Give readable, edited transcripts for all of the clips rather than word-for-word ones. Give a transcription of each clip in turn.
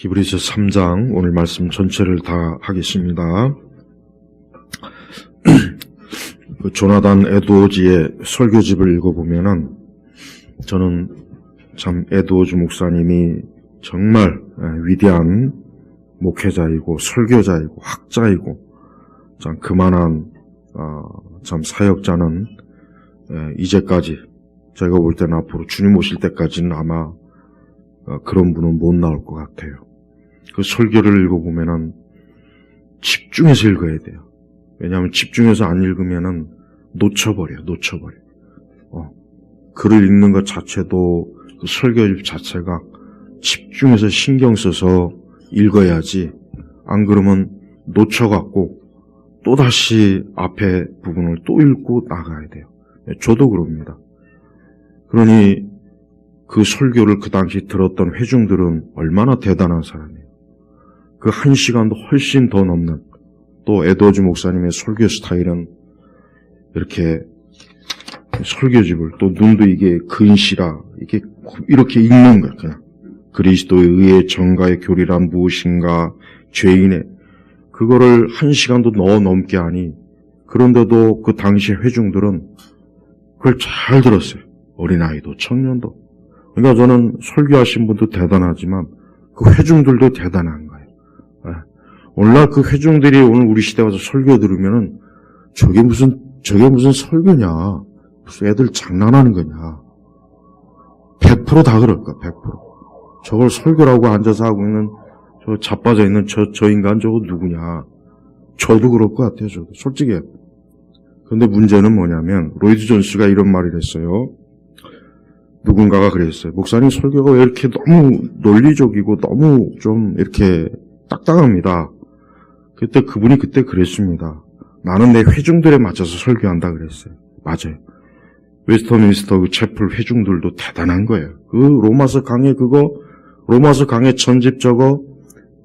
히브리서 3장 오늘 말씀 전체를 다 하겠습니다. 조나단 에드워즈의 설교집을 읽어보면은 저는 참 에드워즈 목사님이 정말 위대한 목회자이고 설교자이고 학자이고 참 그만한 참 사역자는 이제까지 제가 볼 때는 앞으로 주님 오실 때까지는 아마 그런 분은 못 나올 것 같아요. 그 설교를 읽어보면은 집중해서 읽어야 돼요. 왜냐하면 집중해서 안 읽으면은 놓쳐버려요. 글을 읽는 것 자체도 그 설교집 자체가 집중해서 신경 써서 읽어야지 안 그러면 놓쳐갖고 또다시 앞에 부분을 또 읽고 나가야 돼요. 저도 그럽니다. 그러니 그 설교를 그 당시 들었던 회중들은 얼마나 대단한 사람이에요. 그 1시간도 훨씬 더 넘는 또 에드워즈 목사님의 설교 스타일은 이렇게 설교집을 또 눈도 이게 근시라 이렇게 읽는 거예요. 그냥 그리스도에 의해 정가의 교리란 무엇인가 죄인의 그거를 1시간도 넘게 하니 그런데도 그 당시 회중들은 그걸 잘 들었어요. 어린아이도 청년도. 그러니까 저는 설교하신 분도 대단하지만 그 회중들도 대단한 거예요. 오늘날 그 회중들이 오늘 우리 시대 와서 설교 들으면은 저게 무슨 설교냐. 무슨 애들 장난하는 거냐. 100% 다 그럴 거야, 100%. 저걸 설교라고 앉아서 하고 있는 저 자빠져 있는 저 인간 저거 누구냐. 저도 그럴 것 같아요, 저도. 솔직히. 근데 문제는 뭐냐면 로이드 존스가 이런 말을 했어요. 누군가가 그랬어요. 목사님 설교가 왜 이렇게 너무 논리적이고 너무 좀 이렇게 딱딱합니다. 그분이 그때 그랬습니다. 나는 내 회중들에 맞춰서 설교한다 그랬어요. 맞아요. 웨스터민스터 그 채플 회중들도 대단한 거예요. 그 로마서 강해 전집 저거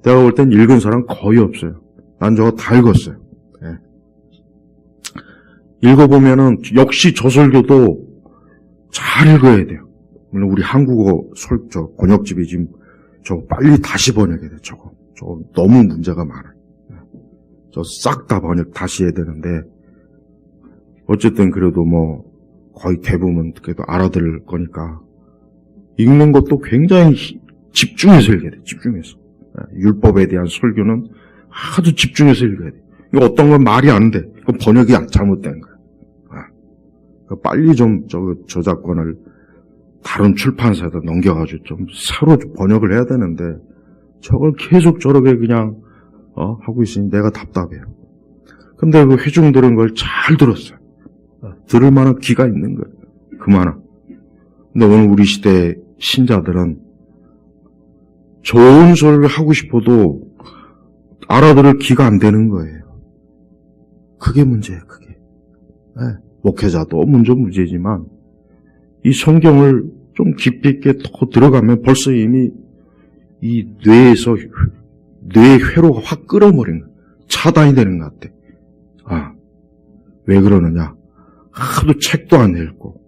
내가 볼 땐 읽은 사람 거의 없어요. 난 저거 다 읽었어요. 네. 읽어보면은 역시 저 설교도 잘 읽어야 돼요. 물론 우리 한국어 번역집이 지금 저거 빨리 다시 번역해야 돼. 저거 너무 문제가 많아요. 저 싹 다 번역 다시 해야 되는데 어쨌든 그래도 뭐 거의 대부분 그래도 알아들을 거니까 읽는 것도 굉장히 집중해서 읽어야 돼. 집중해서. 율법에 대한 설교는 아주 집중해서 읽어야 돼. 이거 어떤 건 말이 안 돼. 그건 번역이 잘못된 거야. 빨리 좀 저작권을 다른 출판사에다 넘겨가지고 좀 새로 번역을 해야 되는데 저걸 계속 저렇게 그냥 하고 있으니 내가 답답해요. 근데 그 회중들은 그걸 잘 들었어요. 들을 만한 귀가 있는 거예요. 그만한. 근데 오늘 우리 시대 신자들은 좋은 소리를 하고 싶어도 알아들을 귀가 안 되는 거예요. 그게 문제예요. 그게. 네. 목회자도 문제지만 이 성경을 좀 깊이 있게 더 들어가면 벌써 이미 이 뇌에서 뇌의 회로가 확 끌어버린 거야. 차단이 되는 것 같아. 왜 그러느냐? 하도 책도 안 읽고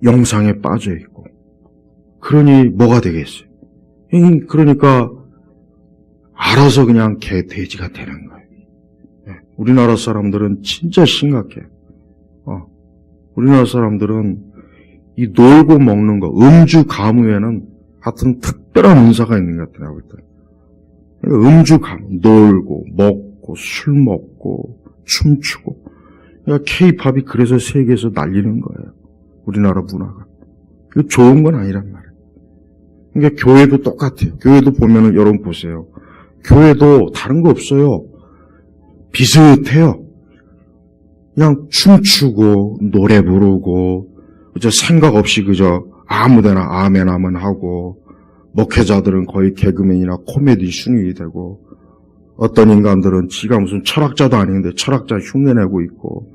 영상에 빠져 있고 그러니 뭐가 되겠어요? 그러니까 알아서 그냥 돼지가 되는 거예요. 우리나라 사람들은 진짜 심각해요. 우리나라 사람들은 이 놀고 먹는 거, 음주 가무에는 하여튼 특별한 은사가 있는 것 같아요. 그러니까 음주 가무, 놀고 먹고 술 먹고 춤추고 그러니까 K-팝이 그래서 세계에서 날리는 거예요. 우리나라 문화가. 이거 좋은 건 아니란 말이에요. 그러니까 교회도 똑같아요. 교회도 보면은 여러분 보세요. 교회도 다른 거 없어요. 비슷해요. 그냥 춤추고 노래 부르고 생각 없이 그저 아무데나 아멘 하면 하고 목회자들은 거의 개그맨이나 코미디 순위이 되고 어떤 인간들은 지가 무슨 철학자도 아닌데 철학자 흉내내고 있고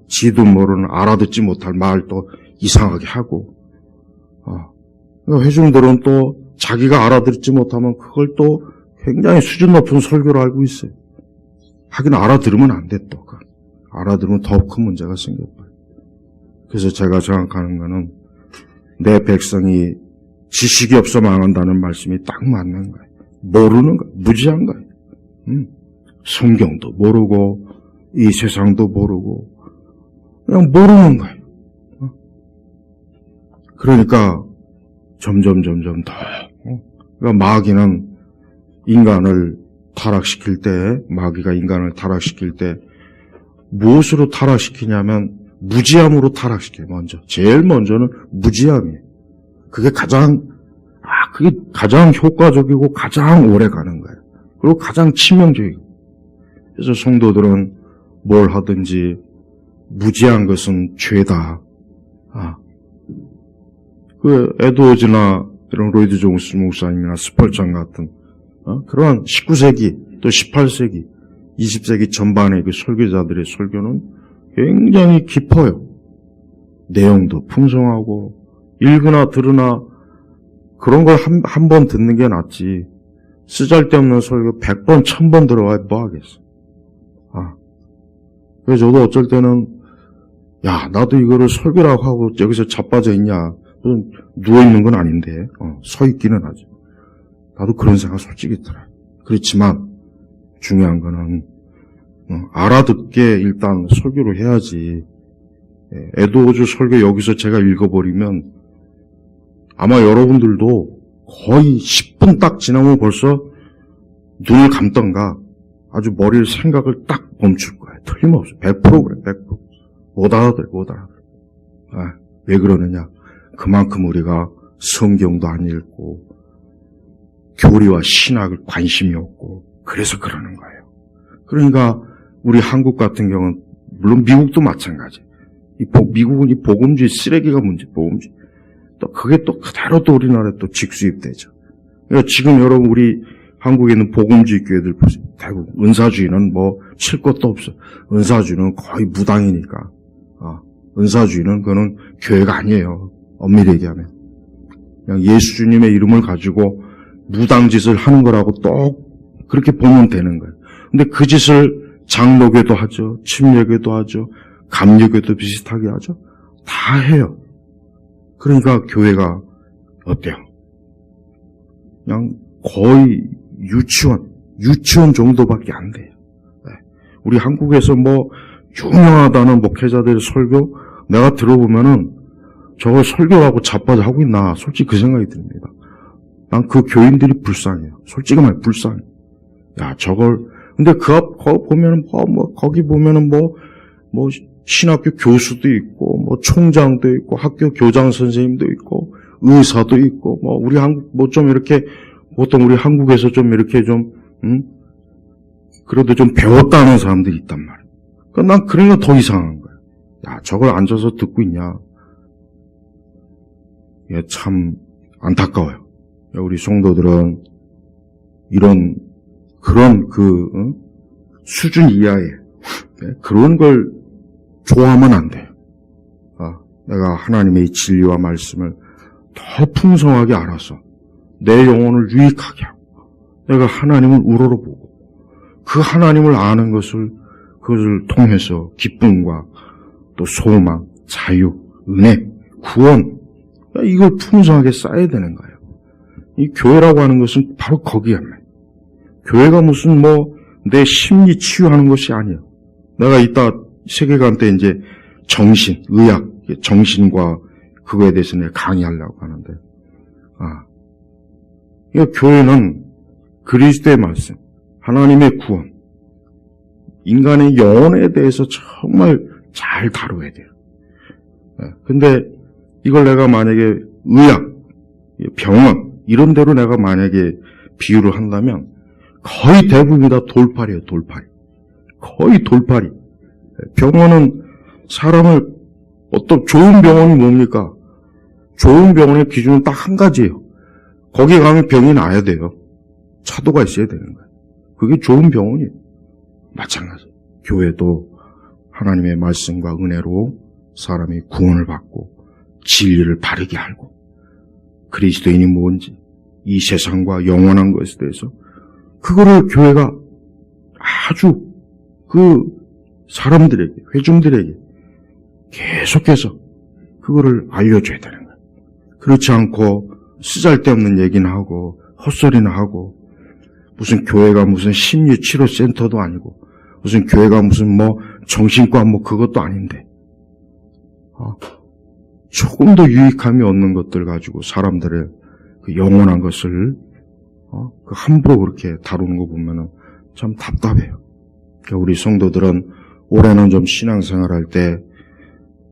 지도 모르는 알아듣지 못할 말도 이상하게 하고 회중들은 또 자기가 알아듣지 못하면 그걸 또 굉장히 수준 높은 설교를 알고 있어요. 하긴 알아들으면 안 돼 또. 알아들으면 더 큰 문제가 생겨버려요. 그래서 제가 생각하는 거는 내 백성이 지식이 없어 망한다는 말씀이 딱 맞는 거예요. 모르는 거야. 무지한 거야. 성경도 모르고 이 세상도 모르고 그냥 모르는 거야. 그러니까 점점 더 그러니까 마귀는 인간을 타락시킬 때, 마귀가 인간을 타락시킬 때 무엇으로 타락시키냐면 무지함으로 타락시켜요. 제일 먼저는 무지함이에요. 그게 가장 효과적이고 가장 오래 가는 거예요. 그리고 가장 치명적이고. 그래서 성도들은 뭘 하든지 무지한 것은 죄다. 그 에드워즈나 이런 로이드 존스 목사님이나 스펄전 같은 그러한 19세기 또 18세기, 20세기 전반의 그 설교자들의 설교는 굉장히 깊어요. 내용도 풍성하고 읽으나 들으나 그런 걸 한 번 듣는 게 낫지. 쓰잘데없는 설교 100번, 1000번 들어와야 뭐 하겠어. 그래서 저도 어쩔 때는 나도 이거를 설교라고 하고 여기서 자빠져 있냐. 누워있는 건 아닌데 서 있기는 하죠. 나도 그런 생각 솔직히 들어요. 그렇지만 중요한 거는 알아듣게 일단 설교를 해야지. 에드워즈 설교 여기서 제가 읽어버리면 아마 여러분들도 거의 10분 딱 지나면 벌써 눈을 감던가 아주 머리를 생각을 딱 멈출 거예요. 틀림없어. 100% 그래. 100%. 못 알아들어. 왜 그러느냐. 그만큼 우리가 성경도 안 읽고 교리와 신학을 관심이 없고 그래서 그러는 거예요. 그러니까 우리 한국 같은 경우는 물론 미국도 마찬가지. 미국은 이 복음주의 쓰레기가 문제. 복음주의. 또 그게 또 그대로 또 우리나라에 또 직수입되죠. 그러니까 지금 여러분 우리 한국에 있는 복음주의 교회들 보세요. 대부분 은사주의는 뭐 칠 것도 없어. 은사주의는 거의 무당이니까. 은사주의는 그거는 교회가 아니에요. 엄밀히 얘기하면. 그냥 예수 주님의 이름을 가지고 무당짓을 하는 거라고 또 그렇게 보면 되는 거예요. 근데 그 짓을 장로교도 하죠. 침례교도 하죠. 감리교도 비슷하게 하죠. 다 해요. 그러니까 교회가 어때요? 그냥 거의 유치원 정도밖에 안 돼요. 우리 한국에서 뭐 유명하다는 목회자들의 설교 내가 들어보면은 저걸 설교하고 자빠져 하고 있나 솔직히 그 생각이 듭니다. 난 그 교인들이 불쌍해요. 솔직히 말 불쌍해. 저걸 근데 거기 보면은 뭐 신학교 교수도 있고 뭐 총장도 있고 학교 교장 선생님도 있고 의사도 있고 뭐 우리 한국 뭐 좀 이렇게 보통 우리 한국에서 좀 이렇게 좀 그래도 좀 배웠다는 사람들이 있단 말이에요. 그러니까 난 그런 거 더 이상한 거예요. 저걸 앉아서 듣고 있냐. 이게 참 안타까워요. 우리 성도들은 그런 수준 이하의 그런 걸 좋아하면 안 돼요. 내가 하나님의 진리와 말씀을 더 풍성하게 알아서 내 영혼을 유익하게 하고 내가 하나님을 우러러보고 그 하나님을 아는 그것을 통해서 기쁨과 또 소망, 자유, 은혜, 구원 이걸 풍성하게 쌓아야 되는 거예요. 이 교회라고 하는 것은 바로 거기에 교회가 무슨 내 심리 치유하는 것이 아니에요. 내가 이따 세계관 때 이제 정신, 의학, 정신과 그거에 대해서 내가 강의하려고 하는데, 이 교회는 그리스도의 말씀, 하나님의 구원, 인간의 영혼에 대해서 정말 잘 다뤄야 돼요. 근데 이걸 내가 만약에 의학, 병원, 이런 데로 내가 만약에 비유를 한다면 거의 대부분이 다 돌팔이에요, 돌팔이. 거의 돌팔이. 병원은 사람을 좋은 병원이 뭡니까? 좋은 병원의 기준은 딱 한 가지예요. 거기 가면 병이 나야 돼요. 차도가 있어야 되는 거예요. 그게 좋은 병원이에요. 마찬가지. 교회도 하나님의 말씀과 은혜로 사람이 구원을 받고 진리를 바르게 알고 그리스도인이 뭔지 이 세상과 영원한 것에 대해서 그거를 교회가 아주 그 사람들에게, 회중들에게 계속해서 그거를 알려줘야 되는 거예요. 그렇지 않고 쓰잘데없는 얘기나 하고 헛소리나 하고 무슨 교회가 무슨 심리치료센터도 아니고, 무슨 교회가 무슨 정신과 그것도 아닌데, 조금 더 유익함이 없는 것들 가지고 사람들의 그 영원한 것을 함부로 그렇게 다루는 거 보면은 참 답답해요. 그러니까 우리 성도들은 올해는 좀 신앙생활할 때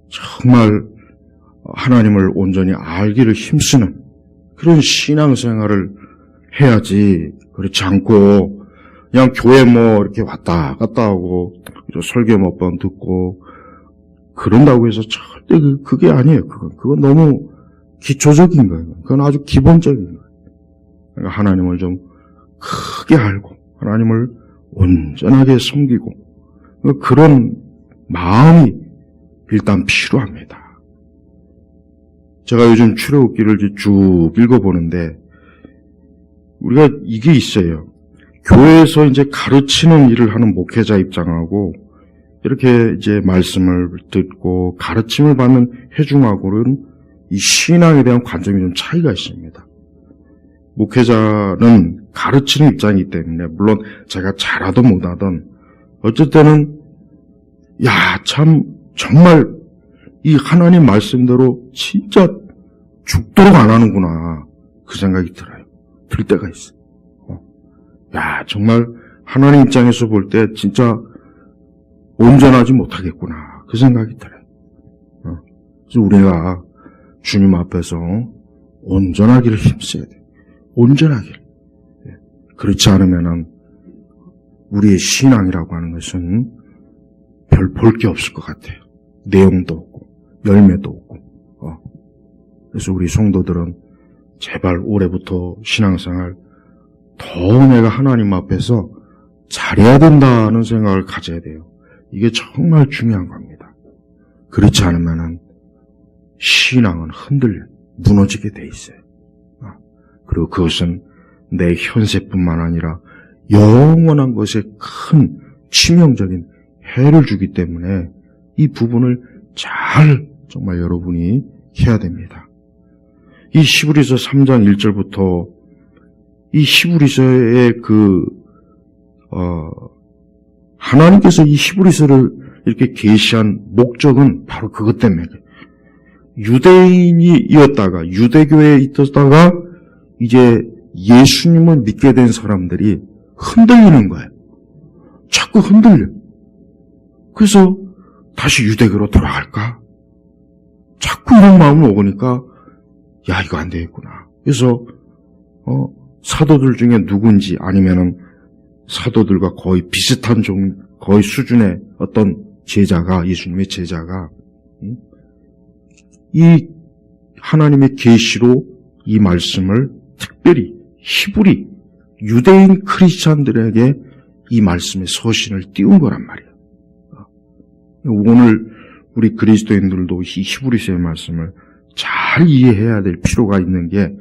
정말 하나님을 온전히 알기를 힘쓰는 그런 신앙생활을 해야지, 그렇지 않고 그냥 교회 이렇게 왔다 갔다 하고 설교 몇 번 듣고 그런다고 해서 절대 그게 아니에요. 그건 너무 기초적인 거예요. 그건 아주 기본적인 거예요. 그러니까 하나님을 좀 크게 알고 하나님을 온전하게 섬기고 그런 마음이 일단 필요합니다. 제가 요즘 출애굽기를 쭉 읽어보는데 우리가 이게 있어요. 교회에서 이제 가르치는 일을 하는 목회자 입장하고 이렇게 이제 말씀을 듣고 가르침을 받는 회중하고는 이 신앙에 대한 관점이 좀 차이가 있습니다. 목회자는 가르치는 입장이기 때문에 물론 제가 잘하든 못하든 어쨌든 참 정말 이 하나님 말씀대로 진짜 죽도록 안 하는구나 그 생각이 들어요. 들 때가 있어요. 정말 하나님 입장에서 볼 때 진짜 온전하지 못하겠구나 그 생각이 들어요. 그래서 우리가 주님 앞에서 온전하기를 힘써야 돼요. 온전하기를. 그렇지 않으면은 우리의 신앙이라고 하는 것은 별 볼 게 없을 것 같아요. 내용도 없고 열매도 없고. 그래서 우리 성도들은 제발 올해부터 신앙생활 더 내가 하나님 앞에서 잘해야 된다는 생각을 가져야 돼요. 이게 정말 중요한 겁니다. 그렇지 않으면은 신앙은 흔들려 무너지게 돼 있어요. 그리고 그것은 내 현세뿐만 아니라 영원한 것에 큰 치명적인 해를 주기 때문에 이 부분을 잘 정말 여러분이 해야 됩니다. 이 히브리서 3장 1절부터 이 히브리서의 하나님께서 이 히브리서를 이렇게 계시한 목적은 바로 그것 때문에 유대인이었다가 유대교회에 있었다가 이제 예수님을 믿게 된 사람들이 흔들리는 거예요. 자꾸 흔들려. 그래서 다시 유대교로 돌아갈까? 자꾸 이런 마음을 오니까 이거 안 되겠구나. 그래서 사도들 중에 누군지 아니면은 사도들과 거의 비슷한 거의 수준의 어떤 제자가 예수님의 제자가 이 하나님의 계시로 이 말씀을 특별히 히브리 유대인 크리스찬들에게 이 말씀의 서신을 띄운 거란 말이에요. 오늘 우리 그리스도인들도 이 히브리서의 말씀을 잘 이해해야 될 필요가 있는 게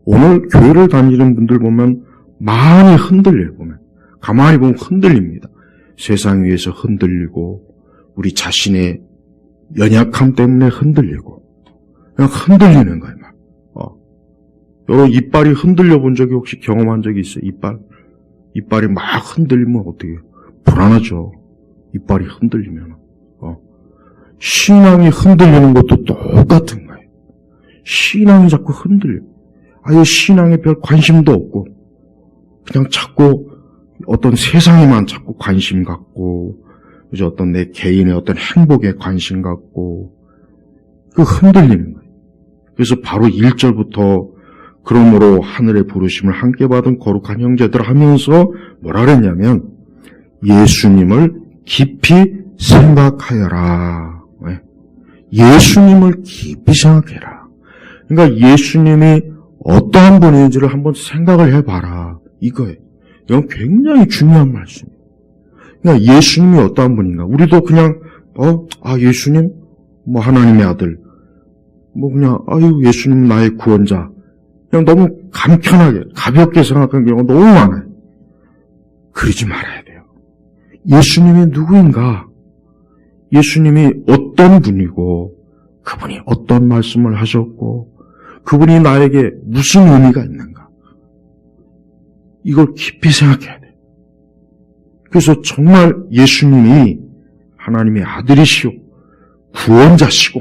오늘 교회를 다니는 분들 보면 많이 흔들려요. 가만히 보면 흔들립니다. 세상 위에서 흔들리고 우리 자신의 연약함 때문에 흔들리고 그냥 흔들리는 거예요. 여러분 이빨이 흔들려 본 적이 혹시 경험한 적이 있어요? 이빨이 막 흔들리면 어떻게 해요? 불안하죠. 이빨이 흔들리면. 신앙이 흔들리는 것도 똑같은 거예요. 신앙이 자꾸 흔들려. 아예 신앙에 별 관심도 없고 그냥 자꾸 어떤 세상에만 자꾸 관심 갖고 이제 어떤 내 개인의 어떤 행복에 관심 갖고 그 흔들리는 거예요. 그래서 바로 1절부터 그러므로 하늘의 부르심을 함께 받은 거룩한 형제들 하면서 뭐라 그랬냐면 예수님을 깊이 생각하여라. 예수님을 깊이 생각해라. 그러니까 예수님이 어떠한 분인지를 한번 생각을 해봐라. 이거예요. 이건 굉장히 중요한 말씀이에요. 그러니까 예수님이 어떠한 분인가. 우리도 그냥 예수님 하나님의 아들 그냥 예수님은 나의 구원자 그냥 너무 간편하게 가볍게 생각하는 경우가 너무 많아요. 그러지 말아야 돼요. 예수님이 누구인가? 예수님이 어떤 분이고 그분이 어떤 말씀을 하셨고 그분이 나에게 무슨 의미가 있는가? 이걸 깊이 생각해야 돼. 그래서 정말 예수님이 하나님의 아들이시오, 구원자시고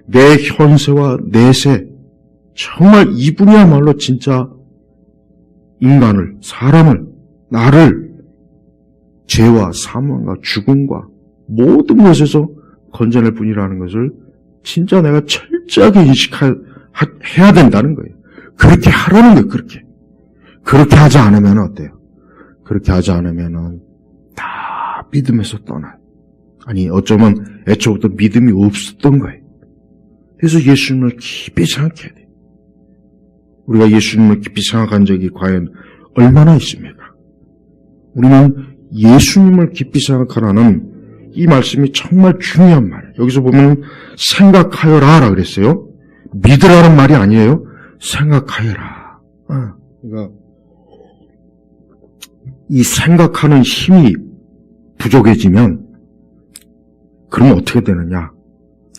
내 현세와 내세, 정말 이분이야말로 진짜 인간을, 사람을, 나를 죄와 사망과 죽음과 모든 것에서 건져낼 분이라는 것을 진짜 내가 철저하게 인식해야 된다는 거예요. 그렇게 하라는 거예요. 그렇게 하지 않으면 어때요? 그렇게 하지 않으면 다 믿음에서 떠나요. 아니, 어쩌면 애초부터 믿음이 없었던 거예요. 그래서 예수님을 깊이 생각해야 돼요. 우리가 예수님을 깊이 생각한 적이 과연 얼마나 있습니까? 우리는 예수님을 깊이 생각하라는 이 말씀이 정말 중요한 말이에요. 여기서 보면 생각하여라 그랬어요. 믿으라는 말이 아니에요. 생각하여라. 그러니까 이 생각하는 힘이 부족해지면 그러면 어떻게 되느냐?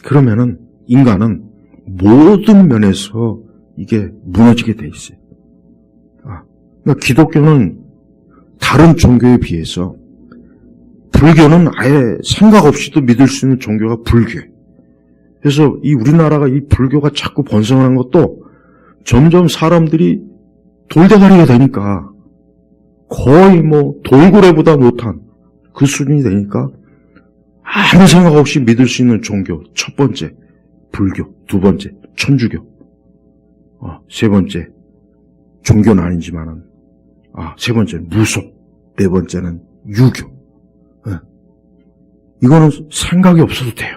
그러면은 인간은 모든 면에서 이게 무너지게 돼 있어요. 그러니까 기독교는 다른 종교에 비해서, 불교는 아예 생각 없이도 믿을 수 있는 종교가 불교예요. 그래서 이 우리나라가 이 불교가 자꾸 번성하는 것도 점점 사람들이 돌대가리가 되니까 거의 돌고래보다 못한 그 수준이 되니까 아무 생각 없이 믿을 수 있는 종교. 첫 번째 불교, 두 번째 천주교, 세 번째 종교는 아니지만은 세 번째는 무속, 네 번째는 유교. 이거는 생각이 없어도 돼요.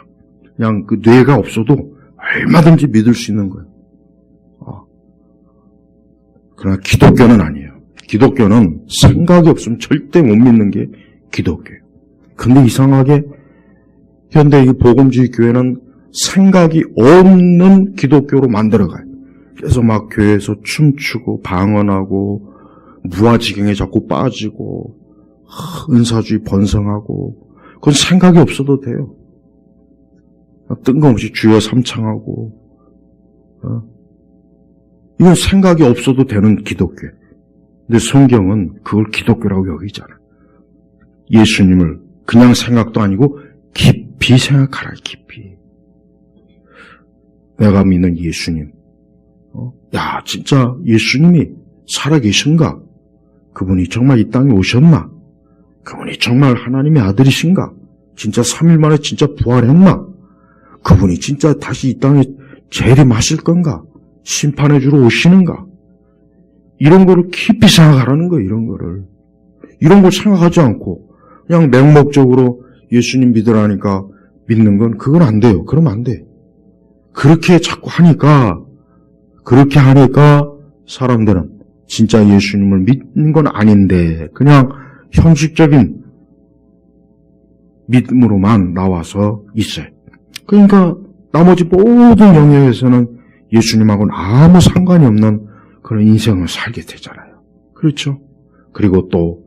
그냥 그 뇌가 없어도 얼마든지 믿을 수 있는 거예요. 그러나 기독교는 아니에요. 기독교는 생각이 없으면 절대 못 믿는 게 기독교예요. 근데 이상하게 현대 이 복음주의 교회는 생각이 없는 기독교로 만들어가요. 그래서 막 교회에서 춤추고 방언하고 무아지경에 자꾸 빠지고 은사주의 번성하고, 그건 생각이 없어도 돼요. 뜬금없이 주여 삼창하고, 이건 생각이 없어도 되는 기독교. 근데 성경은 그걸 기독교라고 여기잖아요. 예수님을 그냥 생각도 아니고 깊이 생각하라, 깊이. 내가 믿는 예수님. 야, 진짜 예수님이 살아계신가? 그분이 정말 이 땅에 오셨나? 그분이 정말 하나님의 아들이신가? 진짜 3일 만에 진짜 부활했나? 그분이 진짜 다시 이 땅에 재림하실 건가? 심판해 주러 오시는가? 이런 거를 깊이 생각하라는 거예요, 이런 거를. 이런 걸 생각하지 않고 그냥 맹목적으로 예수님 믿으라니까 믿는 건 그건 안 돼요. 그러면 안 돼. 그렇게 자꾸 하니까 사람들은 진짜 예수님을 믿는 건 아닌데 그냥 형식적인 믿음으로만 나와서 있어요. 그러니까 나머지 모든 영역에서는 예수님하고는 아무 상관이 없는 그런 인생을 살게 되잖아요. 그렇죠? 그리고 또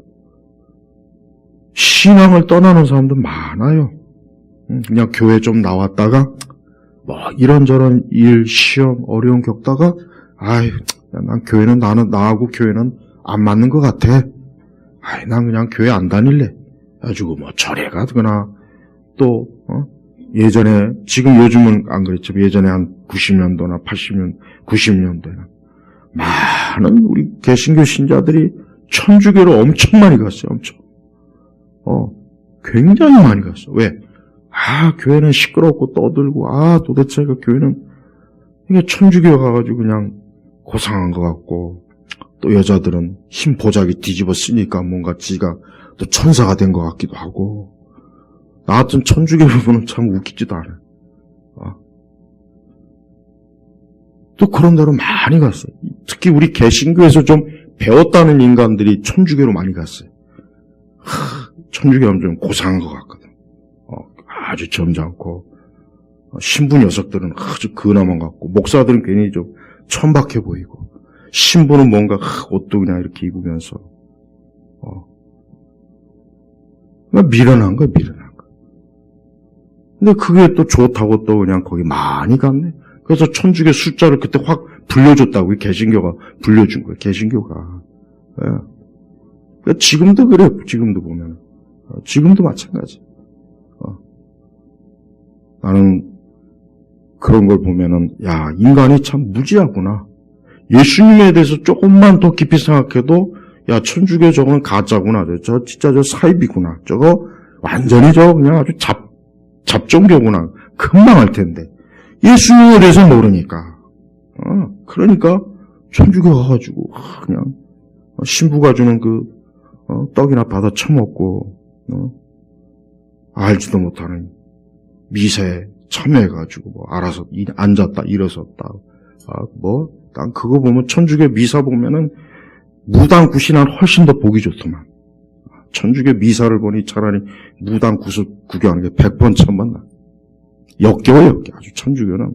신앙을 떠나는 사람도 많아요. 그냥 교회 좀 나왔다가 이런저런 일, 시험, 어려움 겪다가 난 교회는 나하고 교회는 안 맞는 것 같아. 난 그냥 교회 안 다닐래. 가지고 절에 가거나 또 예전에, 지금 요즘은 안 그랬지만 예전에 한 90년도나 90년도에는 많은 우리 개신교 신자들이 천주교로 엄청 많이 갔어요. 엄청. 굉장히 많이 갔어. 왜? 교회는 시끄럽고 떠들고, 도대체 그 교회는, 이게 천주교 가가지고 그냥 고상한 것 같고, 또 여자들은 흰 보자기 뒤집어 쓰니까 뭔가 지가 또 천사가 된 것 같기도 하고, 나 같은 천주교 부분은 참 웃기지도 않아요. 또 그런 데로 많이 갔어요. 특히 우리 개신교에서 좀 배웠다는 인간들이 천주교로 많이 갔어요. 천주교는 좀 고상한 것 같거든. 아주 점잖고, 신부 녀석들은 아주 근엄한 것 같고, 목사들은 괜히 좀 천박해 보이고, 신부는 뭔가 옷도 그냥 이렇게 입으면서, 미련한 거야, 미련한 거. 근데 그게 또 좋다고 또 그냥 거기 많이 갔네. 그래서 천주교 숫자를 그때 확 불려줬다고, 개신교가 불려준 거예요, 개신교가. 그러니까 지금도 그래요. 지금도 보면. 지금도 마찬가지. 나는 그런 걸 보면은, 야, 인간이 참 무지하구나. 예수님에 대해서 조금만 더 깊이 생각해도, 야, 천주교 저거는 가짜구나. 저 진짜 저 사입이구나. 저거 완전히 저 그냥 아주 잡종교구나. 금방 할 텐데. 예수님에 대해서 모르니까. 그러니까 천주교 가가지고 그냥 신부가 주는 그 떡이나 받아 처먹고 알지도 못하는 미사에 참여해가지고 뭐 알아서 앉았다 일어섰다. 난 그거 보면 천주교 미사 보면은 무당 구신한 훨씬 더 보기 좋더만. 천주교 미사를 보니 차라리 무당 구경하는 게 100번 1000번 나. 역겨워. 아주 천주교는.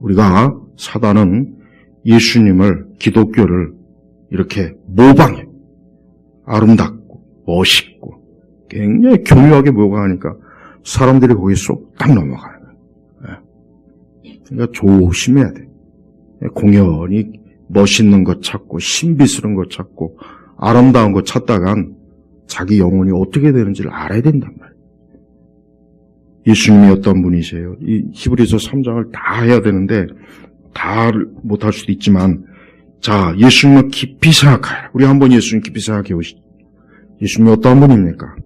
우리가 사단은 예수님을, 기독교를 이렇게 모방해. 아름답고 멋있고 굉장히 교묘하게 모방하니까 사람들이 거기에 쏙 딱 넘어가는 거예요. 그러니까 조심해야 돼. 공연히 멋있는 것 찾고 신비스러운 것 찾고 아름다운 것 찾다간 자기 영혼이 어떻게 되는지를 알아야 된단 말이에요. 예수님이 어떤 분이세요? 이 히브리서 3장을 다 해야 되는데 다 못할 수도 있지만 자, 예수님을 깊이 생각해요. 우리 한번 예수님 깊이 생각해 보시죠. 예수님이 어떤 분입니까?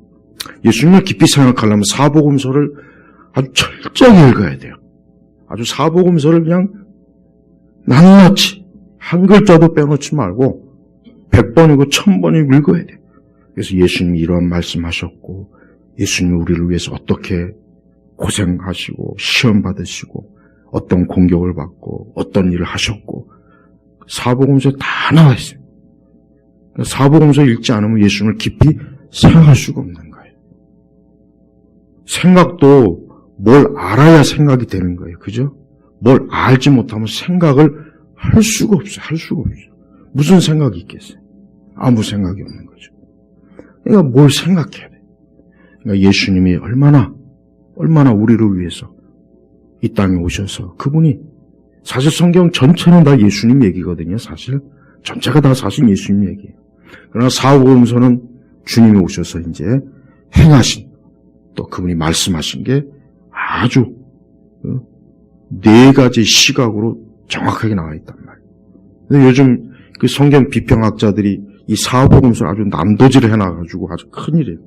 예수님을 깊이 생각하려면 사복음서를 아주 철저히 읽어야 돼요. 아주 사복음서를 그냥 낱낱이 한 글자도 빼놓지 말고 100번이고 1000번이고 읽어야 돼요. 그래서 예수님이 이러한 말씀하셨고 예수님이 우리를 위해서 어떻게 고생하시고 시험 받으시고 어떤 공격을 받고 어떤 일을 하셨고 사복음서에 다 나와 있어요. 사복음서 읽지 않으면 예수님을 깊이 생각할 수가 없는 거예요. 생각도 뭘 알아야 생각이 되는 거예요. 그죠? 뭘 알지 못하면 생각을 할 수가 없어요. 할 수가 없어요. 무슨 생각이 있겠어요? 아무 생각이 없는 거죠. 그러니까 뭘 생각해야 돼. 그러니까 예수님이 얼마나 우리를 위해서 이 땅에 오셔서 그분이 사실 성경 전체는 다 예수님 얘기거든요. 사실 전체가 다 사실 예수님 얘기예요. 그러나 사복음서는 주님이 오셔서 이제 행하신 또 그분이 말씀하신 게 아주 4가지 시각으로 정확하게 나와 있단 말이에요. 근데 요즘 그 성경 비평학자들이 이 사복음서를 아주 남도질을 해놔가지고 아주 큰일이에요.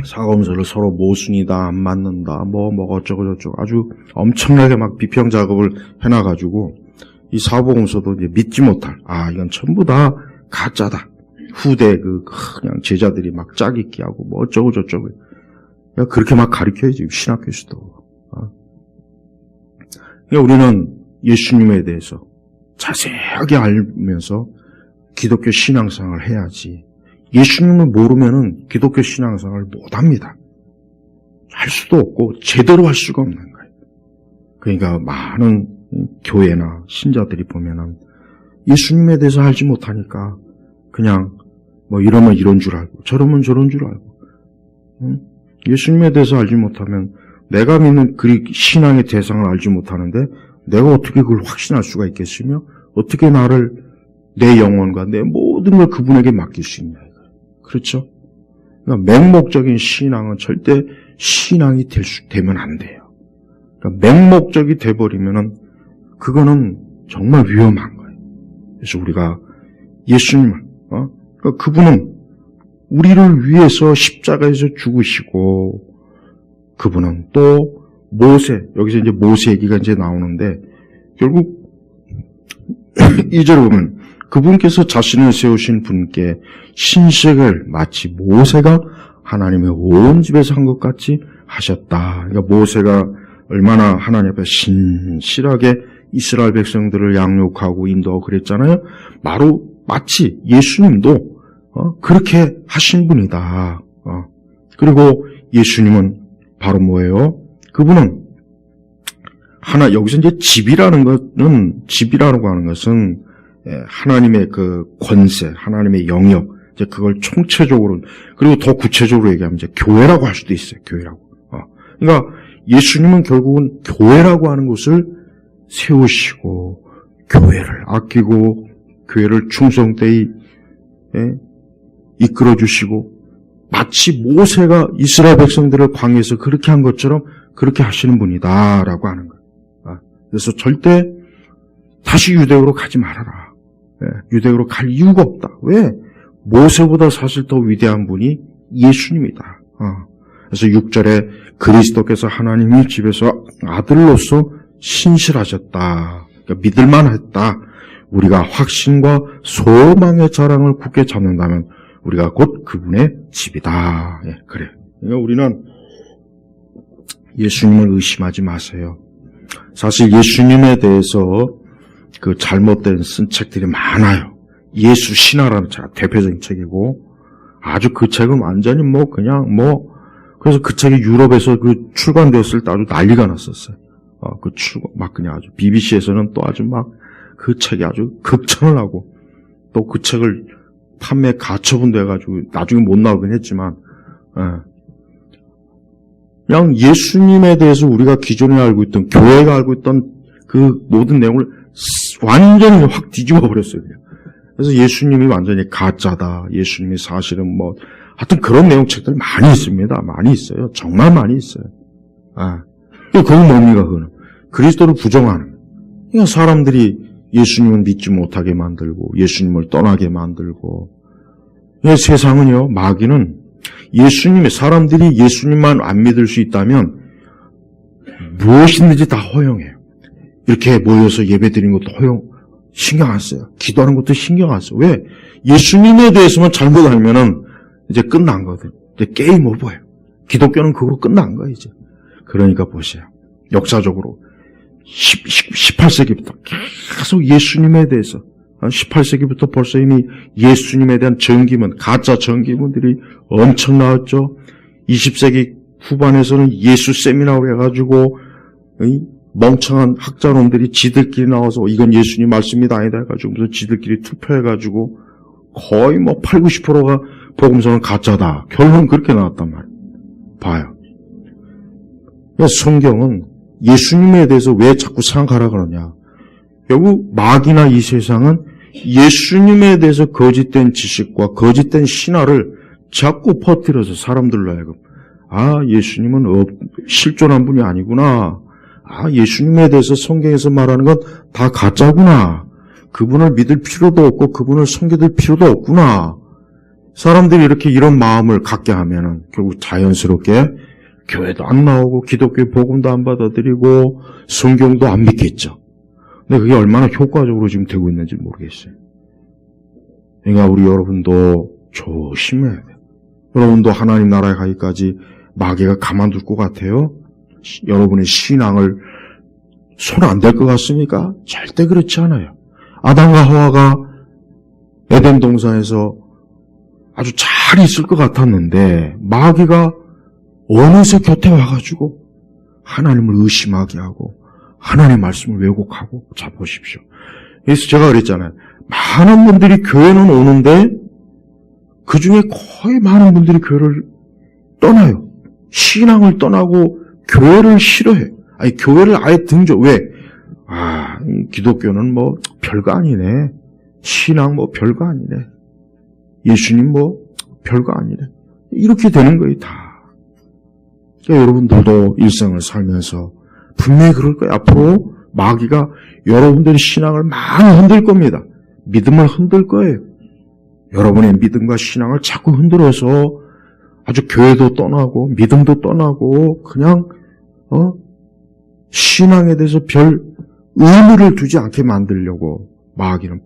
사복음서를 서로 모순이다, 안 맞는다, 뭐 어쩌고저쩌고 아주 엄청나게 막 비평 작업을 해놔가지고 이 사복음서도 이제 믿지 못할, 이건 전부 다 가짜다. 후대 그냥 제자들이 막 짜깁기 하고 뭐 어쩌고저쩌고. 그렇게 막 가르쳐야지, 신학교에서도. 그러니까 우리는 예수님에 대해서 자세하게 알면서 기독교 신앙생활을 해야지. 예수님을 모르면은 기독교 신앙생활을 못합니다. 할 수도 없고 제대로 할 수가 없는 거예요. 그러니까 많은 교회나 신자들이 보면은 예수님에 대해서 알지 못하니까 그냥 뭐 이러면 이런 줄 알고 저러면 저런 줄 알고 예수님에 대해서 알지 못하면 내가 믿는 그 신앙의 대상을 알지 못하는데 내가 어떻게 그걸 확신할 수가 있겠으며 어떻게 나를 내 영혼과 내 모든 걸 그분에게 맡길 수 있냐. 그렇죠? 그러니까 맹목적인 신앙은 절대 신앙이 되면 안 돼요. 그러니까 맹목적이 돼버리면은 그거는 정말 위험한 거예요. 그래서 우리가 예수님을, 그러니까 그분은 우리를 위해서 십자가에서 죽으시고 그분은 또 모세, 여기서 이제 모세 얘기가 이제 나오는데 결국 2절에 보면 그분께서 자신을 세우신 분께 신식을 마치 모세가 하나님의 온 집에서 한 것 같이 하셨다. 그러니까 모세가 얼마나 하나님 앞에 신실하게 이스라엘 백성들을 양육하고 인도하고 그랬잖아요. 마치 예수님도 그렇게 하신 분이다. 그리고 예수님은 바로 뭐예요? 그분은 여기서 이제 집이라고 하는 것은 하나님의 그 권세, 하나님의 영역, 이제 그걸 총체적으로, 그리고 더 구체적으로 얘기하면 이제 교회라고 할 수도 있어요, 교회라고. 그러니까 예수님은 결국은 교회라고 하는 것을 세우시고, 교회를 아끼고 교회를 충성되이 이끌어 주시고 마치 모세가 이스라엘 백성들을 광야에서 그렇게 한 것처럼 그렇게 하시는 분이다라고 하는 거예요. 그래서 절대 다시 유대교로 가지 말아라. 유대교로 갈 이유가 없다. 왜? 모세보다 사실 더 위대한 분이 예수님이다. 그래서 6절에 그리스도께서 하나님의 집에서 아들로서 신실하셨다. 그러니까 믿을만 했다. 우리가 확신과 소망의 자랑을 굳게 잡는다면 우리가 곧 그분의 집이다. 그래. 그러니까 우리는 예수님을 의심하지 마세요. 사실 예수님에 대해서 그 잘못된 쓴 책들이 많아요. 예수 신화라는 책, 대표적인 책이고, 아주 그 책은 완전히 그래서 그 책이 유럽에서 그 출간됐을 때 아주 난리가 났었어요. 그냥 아주, BBC에서는 또 아주 그 책이 아주 극찬을 하고, 또 그 책을 판매 가처분 돼가지고, 나중에 못 나오긴 했지만, 그냥 예수님에 대해서 우리가 기존에 알고 있던, 교회가 알고 있던 그 모든 내용을 완전히 확 뒤집어 버렸어요. 그래서 예수님이 완전히 가짜다. 예수님이 사실은 하여튼 그런 내용 책들 많이 있습니다. 많이 있어요. 정말 많이 있어요. 그건 뭡니까, 그거는? 그리스도를 부정하는. 그러니까 사람들이 예수님을 믿지 못하게 만들고, 예수님을 떠나게 만들고, 세상은요, 마귀는 사람들이 예수님만 안 믿을 수 있다면 무엇이든지 다 허용해요. 이렇게 모여서 예배 드리는 것도 신경 안 써요. 기도하는 것도 신경 안 써요. 왜? 예수님에 대해서만 잘못 알면은 이제 끝난 거거든. 이제 게임 오버예요. 기독교는 그거로 끝난 거예요, 이제. 그러니까 보세요. 역사적으로 18세기부터 계속 예수님에 대해서 18세기부터 벌써 이미 예수님에 대한 정기문, 가짜 정기문들이 엄청 나왔죠. 20세기 후반에서는 예수 세미나로 해가지고 멍청한 학자놈들이 지들끼리 나와서 이건 예수님 말씀이다 아니다 해가지고 무슨 지들끼리 투표해가지고 거의 8, 90%가 복음서는 가짜다. 결론은 그렇게 나왔단 말이에요. 봐요. 성경은 예수님에 대해서 왜 자꾸 생각하라 그러냐. 결국 마귀나 이 세상은 예수님에 대해서 거짓된 지식과 거짓된 신화를 자꾸 퍼뜨려서 사람들로 하여금 예수님은 실존한 분이 아니구나. 예수님에 대해서 성경에서 말하는 건 다 가짜구나. 그분을 믿을 필요도 없고 그분을 섬겨들 필요도 없구나. 사람들이 이렇게 이런 마음을 갖게 하면은 결국 자연스럽게 교회도 안 나오고 기독교 복음도 안 받아들이고 성경도 안 믿겠죠. 근데 그게 얼마나 효과적으로 지금 되고 있는지 모르겠어요. 그러니까 우리 여러분도 조심해야 돼요. 여러분도 하나님 나라에 가기까지 마귀가 가만둘 것 같아요? 여러분의 신앙을 손 안 댈 것 같습니까? 절대 그렇지 않아요. 아담과 하와가 에덴 동산에서 아주 잘 있을 것 같았는데 마귀가 어느새 곁에 와가지고 하나님을 의심하게 하고 하나님의 말씀을 왜곡하고. 자, 보십시오. 그래서 제가 그랬잖아요. 많은 분들이 교회는 오는데 그 중에 거의 많은 분들이 교회를 떠나요. 신앙을 떠나고 교회를 싫어해요. 교회를 아예 등져. 왜? 기독교는 별거 아니네. 신앙 별거 아니네. 예수님 별거 아니네. 이렇게 되는 거예요, 다. 그러니까 여러분들도 일생을 살면서 분명히 그럴 거예요. 앞으로 마귀가 여러분들의 신앙을 많이 흔들 겁니다. 믿음을 흔들 거예요. 여러분의 믿음과 신앙을 자꾸 흔들어서 아주 교회도 떠나고 믿음도 떠나고 그냥 신앙에 대해서 별 의미를 두지 않게 만들려고 마귀는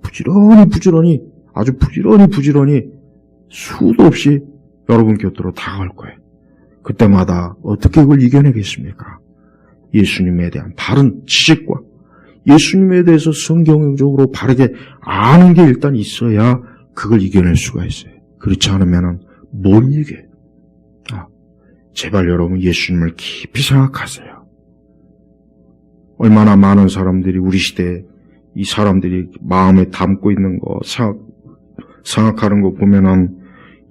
부지런히 아주 부지런히 수도 없이 여러분 곁으로 다가갈 거예요. 그때마다 어떻게 그걸 이겨내겠습니까? 예수님에 대한 바른 지식과 예수님에 대해서 성경적으로 바르게 아는 게 일단 있어야 그걸 이겨낼 수가 있어요. 그렇지 않으면 못 이겨요. 제발 여러분 예수님을 깊이 생각하세요. 얼마나 많은 사람들이 우리 시대에 이 사람들이 마음에 담고 있는 거 생각하는 거 보면은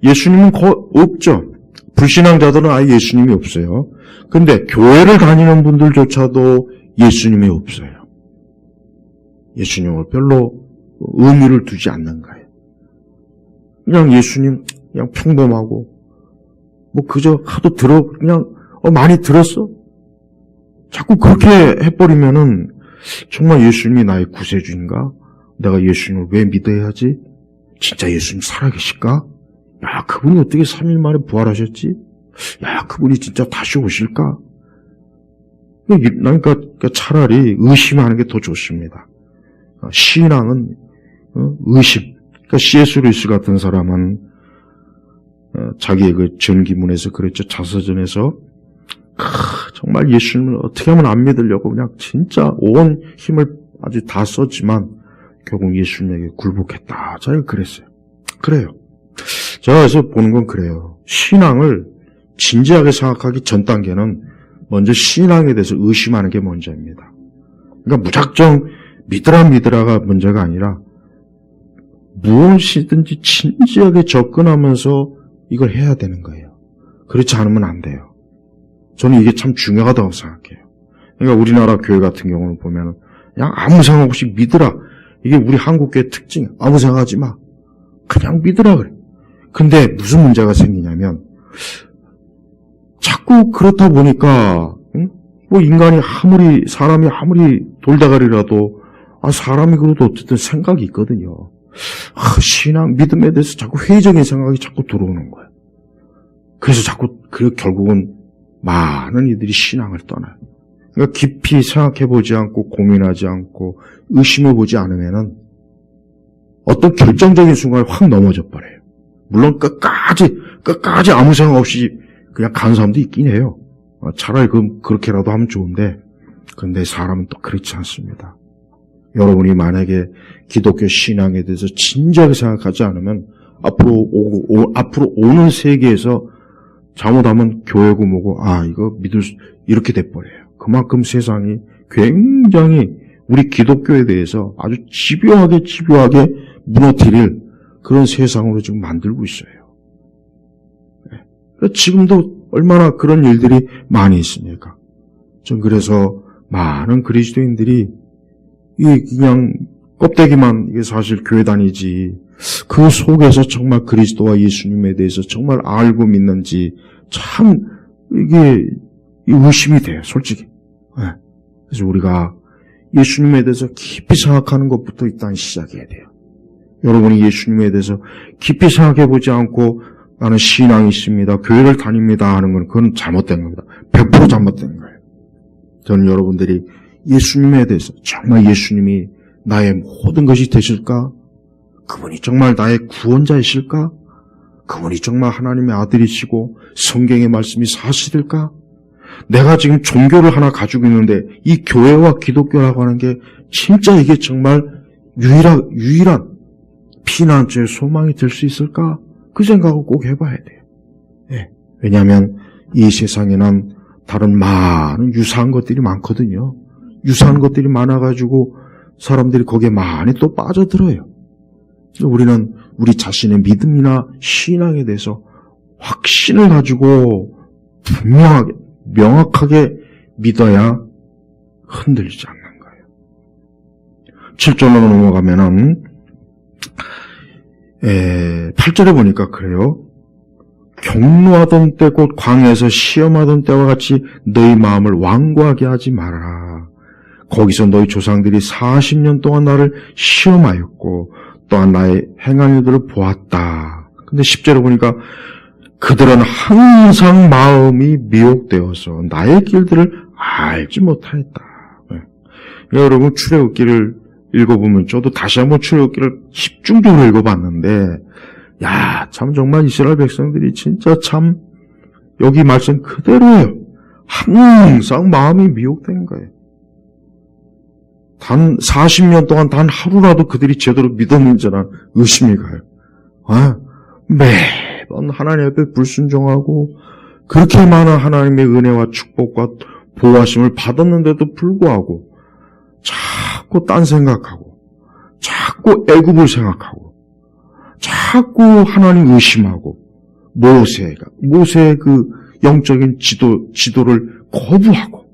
예수님은 없죠. 불신앙자들은 아예 예수님이 없어요. 근데 교회를 다니는 분들조차도 예수님이 없어요. 예수님을 별로 의미를 두지 않는 거예요. 그냥 예수님 그냥 평범하고 뭐 그저 하도 그냥 많이 들었어? 자꾸 그렇게 해버리면은 정말 예수님이 나의 구세주인가? 내가 예수님을 왜 믿어야 하지? 진짜 예수님 살아계실까? 야, 그분이 어떻게 3일 만에 부활하셨지? 야, 그분이 진짜 다시 오실까? 그러니까 차라리 의심하는 게 더 좋습니다. 신앙은 의심. 그러니까 C.S. 루이스 같은 사람은 자기의 그 전기문에서 그랬죠. 자서전에서 정말 예수님을 어떻게 하면 안 믿으려고 그냥 진짜 온 힘을 아주 다 썼지만 결국 예수님에게 굴복했다. 자기가 그랬어요. 그래요. 제가 그래서 보는 건 그래요. 신앙을 진지하게 생각하기 전 단계는 먼저 신앙에 대해서 의심하는 게 먼저입니다. 그러니까 무작정 믿으라가 문제가 아니라 무엇이든지 진지하게 접근하면서 이걸 해야 되는 거예요. 그렇지 않으면 안 돼요. 저는 이게 참 중요하다고 생각해요. 그러니까 우리나라 교회 같은 경우는 보면 그냥 아무 생각 없이 믿으라. 이게 우리 한국교회 특징이야. 아무 생각하지 마. 그냥 믿으라 그래. 근데 무슨 문제가 생기냐면 자꾸 그렇다 보니까 뭐 사람이 아무리 돌다가리라도 사람이 그래도 어쨌든 생각이 있거든요. 신앙, 믿음에 대해서 자꾸 회의적인 생각이 자꾸 들어오는 거예요. 그래서 결국은 많은 이들이 신앙을 떠나요. 그러니까 깊이 생각해보지 않고 고민하지 않고 의심해보지 않으면은 어떤 결정적인 순간에 확 넘어져 버려요. 물론 끝까지 아무 생각 없이 그냥 가는 사람도 있긴 해요. 차라리 그렇게라도 하면 좋은데, 근데 사람은 또 그렇지 않습니다. 여러분이 만약에 기독교 신앙에 대해서 진지하게 생각하지 않으면 앞으로 오는 세계에서 잘못하면 교회고 뭐고 이거 이렇게 돼버려요. 그만큼 세상이 굉장히 우리 기독교에 대해서 아주 집요하게 무너뜨릴 그런 세상으로 지금 만들고 있어요. 지금도 얼마나 그런 일들이 많이 있습니까? 전 그래서 많은 그리스도인들이 그냥 껍데기만 이게 사실 교회 다니지 그 속에서 정말 그리스도와 예수님에 대해서 정말 알고 믿는지 참 이게 의심이 돼요, 솔직히. 그래서 우리가 예수님에 대해서 깊이 생각하는 것부터 일단 시작해야 돼요. 여러분이 예수님에 대해서 깊이 생각해보지 않고 나는 신앙이 있습니다, 교회를 다닙니다 하는 건 그건 잘못된 겁니다. 100% 잘못된 거예요. 저는 여러분들이 예수님에 대해서 정말 예수님이 나의 모든 것이 되실까? 그분이 정말 나의 구원자이실까? 그분이 정말 하나님의 아들이시고 성경의 말씀이 사실일까? 내가 지금 종교를 하나 가지고 있는데 이 교회와 기독교라고 하는 게 진짜 이게 정말 유일한 피난처의 소망이 될 수 있을까? 그 생각을 꼭 해봐야 돼요. 왜냐하면 이 세상에는 다른 많은 유사한 것들이 많거든요. 유사한 것들이 많아가지고 사람들이 거기에 많이 또 빠져들어요. 우리는 우리 자신의 믿음이나 신앙에 대해서 확신을 가지고 분명하게, 명확하게 믿어야 흔들리지 않는 거예요. 7절로 넘어가면은 8절에 보니까 그래요. 경노하던 때 곧 광야에서 시험하던 때와 같이 너희 마음을 완고하게 하지 말아라. 거기서 너희 조상들이 40년 동안 나를 시험하였고 또한 나의 행한 일들을 보았다. 근데 10절에 보니까 그들은 항상 마음이 미혹되어서 나의 길들을 알지 못하였다. 여러분 출애굽기를 읽어보면 저도 다시 한번 출애굽기를 집중적으로 읽어봤는데 참 정말 이스라엘 백성들이 진짜 참 여기 말씀 그대로예요. 항상 마음이 미혹된 거예요. 단 40년 동안 단 하루라도 그들이 제대로 믿었는지는 의심이 가요. 매번 하나님 앞에 불순종하고 그렇게 많은 하나님의 은혜와 축복과 보호하심을 받았는데도 불구하고 자꾸 딴 생각하고 자꾸 애굽을 생각하고 자꾸 하나님 의심하고 모세의 그 영적인 지도를 거부하고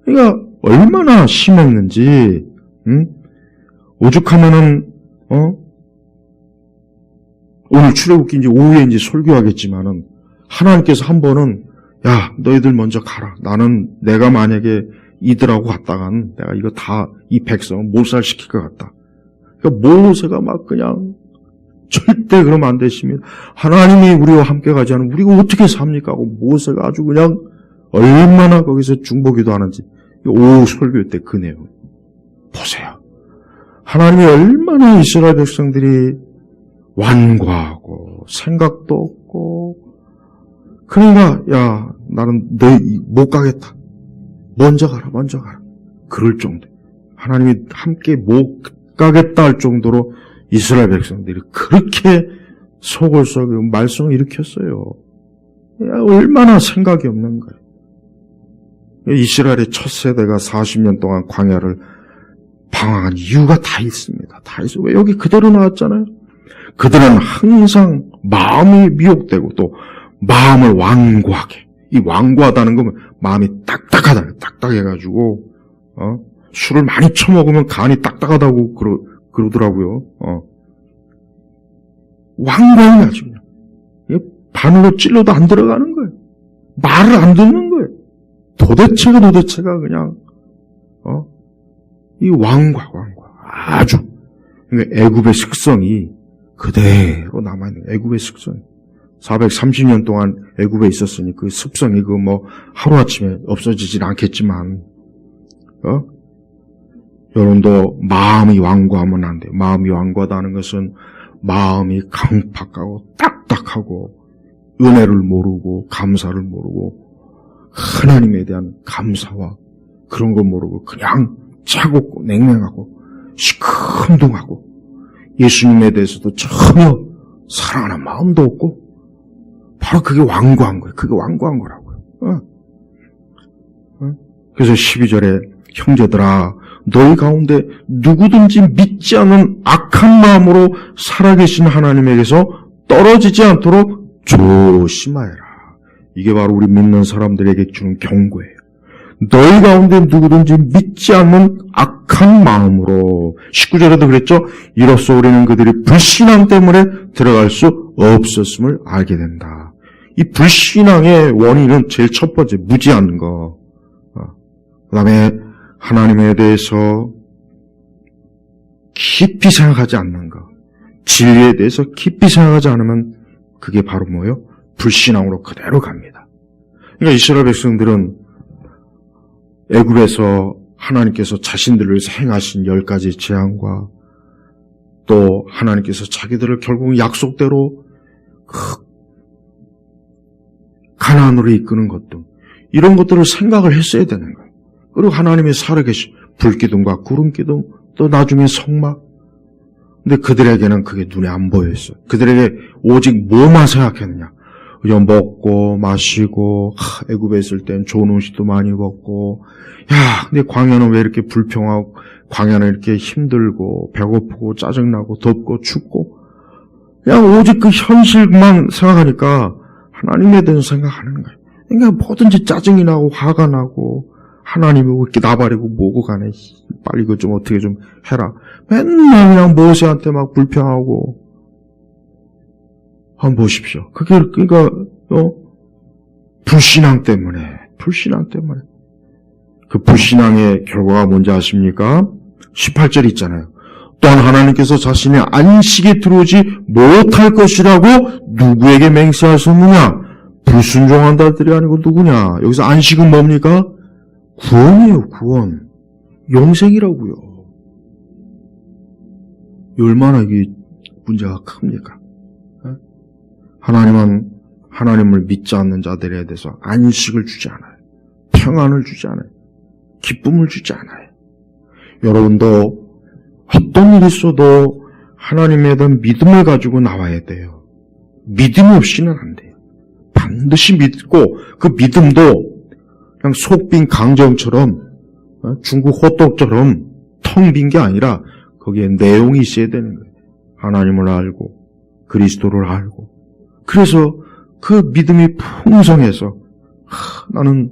그러니까 얼마나 심했는지 오죽하면은 오늘 출애굽기 이제 오후에 이제 설교하겠지만은 하나님께서 한 번은 야 너희들 먼저 가라. 내가 만약에 이들하고 갔다가는 내가 이거 다 이 백성을 몰살시킬 것 같다. 그러니까 모세가 막 그냥 절대 그러면 안 되십니다. 하나님이 우리와 함께 가지 않으면 우리가 어떻게 삽니까? 하고 모세가 아주 그냥 얼마나 거기서 중보기도 하는지 오후 설교 때 그 내용 보세요. 하나님이 얼마나 이스라엘 백성들이 완고하고 생각도 없고 그러니까 야 나는 너희 못 가겠다. 먼저 가라. 그럴 정도. 하나님이 함께 못 가겠다 할 정도로 이스라엘 백성들이 그렇게 속을 썩이고 말썽을 일으켰어요. 야, 얼마나 생각이 없는 거예요. 이스라엘의 첫 세대가 40년 동안 광야를 방황한 이유가 다 있습니다. 다 있어요. 왜 여기 그대로 나왔잖아요. 그들은 항상 마음이 미혹되고 또 마음을 완고하게. 이 완고하다는 건 마음이 딱딱하다. 딱딱해가지고 술을 많이 처먹으면 간이 딱딱하다고 그러더라고요. 완고한 거지 그냥. 바늘로 찔러도 안 들어가는 거예요. 말을 안 듣는 거예요. 도대체가 그냥 이 왕과 아주 그러니까 애굽의 습성이 그대로 남아있는 애굽의 습성. 430년 동안 애굽에 있었으니 그 습성이 하루아침에 없어지진 않겠지만 여러분도 마음이 완고하면 안 돼요. 마음이 완고하다는 것은 마음이 강팍하고 딱딱하고 은혜를 모르고 감사를 모르고 하나님에 대한 감사와 그런 걸 모르고 그냥 차갑고 냉랭하고 시큰둥하고 예수님에 대해서도 전혀 사랑하는 마음도 없고 바로 그게 완고한 거예요. 그게 완고한 거라고요. 그래서 12절에 형제들아 너희 가운데 누구든지 믿지 않는 악한 마음으로 살아계신 하나님에게서 떨어지지 않도록 조심하여라. 이게 바로 우리 믿는 사람들에게 주는 경고예요. 너희 가운데 누구든지 믿지 않는 악한 마음으로 19절에도 그랬죠. 이로써 우리는 그들이 불신앙 때문에 들어갈 수 없었음을 알게 된다. 이 불신앙의 원인은 제일 첫 번째 무지한 거. 그 다음에 하나님에 대해서 깊이 생각하지 않는 것. 진리에 대해서 깊이 생각하지 않으면 그게 바로 뭐예요? 불신앙으로 그대로 갑니다. 그러니까 이스라엘 백성들은 애굽에서 하나님께서 자신들을 위해서 행하신 10가지 재앙과 또 하나님께서 자기들을 결국 약속대로 가나안으로 이끄는 것들 이런 것들을 생각을 했어야 되는 거예요. 그리고 하나님이 살아계신 불기둥과 구름기둥 또 나중에 성막 근데 그들에게는 그게 눈에 안 보였어요. 그들에게 오직 뭐만 생각했느냐. 그냥 먹고 마시고 애굽에 있을 땐 좋은 음식도 많이 먹고 야 근데 광야는 왜 이렇게 불평하고 광야는 이렇게 힘들고 배고프고 짜증나고 덥고 춥고 그냥 오직 그 현실만 생각하니까 하나님에 대해서 생각하는 거예요. 그러니까 뭐든지 짜증이 나고 화가 나고 하나님이 왜 이렇게 나발이고 뭐고 가네 빨리 이거 좀 어떻게 좀 해라 맨날 그냥 모세한테 막 불평하고 한번 보십시오. 그게 그러니까 불신앙 때문에 그 불신앙의 결과가 뭔지 아십니까? 18절 있잖아요. 또한 하나님께서 자신의 안식에 들어오지 못할 것이라고 누구에게 맹세하셨느냐? 불순종한 자들이 아니고 누구냐? 여기서 안식은 뭡니까? 구원이에요. 구원. 영생이라고요. 얼마나 이게 문제가 큽니까? 하나님은 하나님을 믿지 않는 자들에 대해서 안식을 주지 않아요. 평안을 주지 않아요. 기쁨을 주지 않아요. 여러분도 어떤 일이 있어도 하나님에 대한 믿음을 가지고 나와야 돼요. 믿음 없이는 안 돼요. 반드시 믿고 그 믿음도 그냥 속 빈 강정처럼 중국 호떡처럼 텅 빈 게 아니라 거기에 내용이 있어야 되는 거예요. 하나님을 알고 그리스도를 알고 그래서 그 믿음이 풍성해서 나는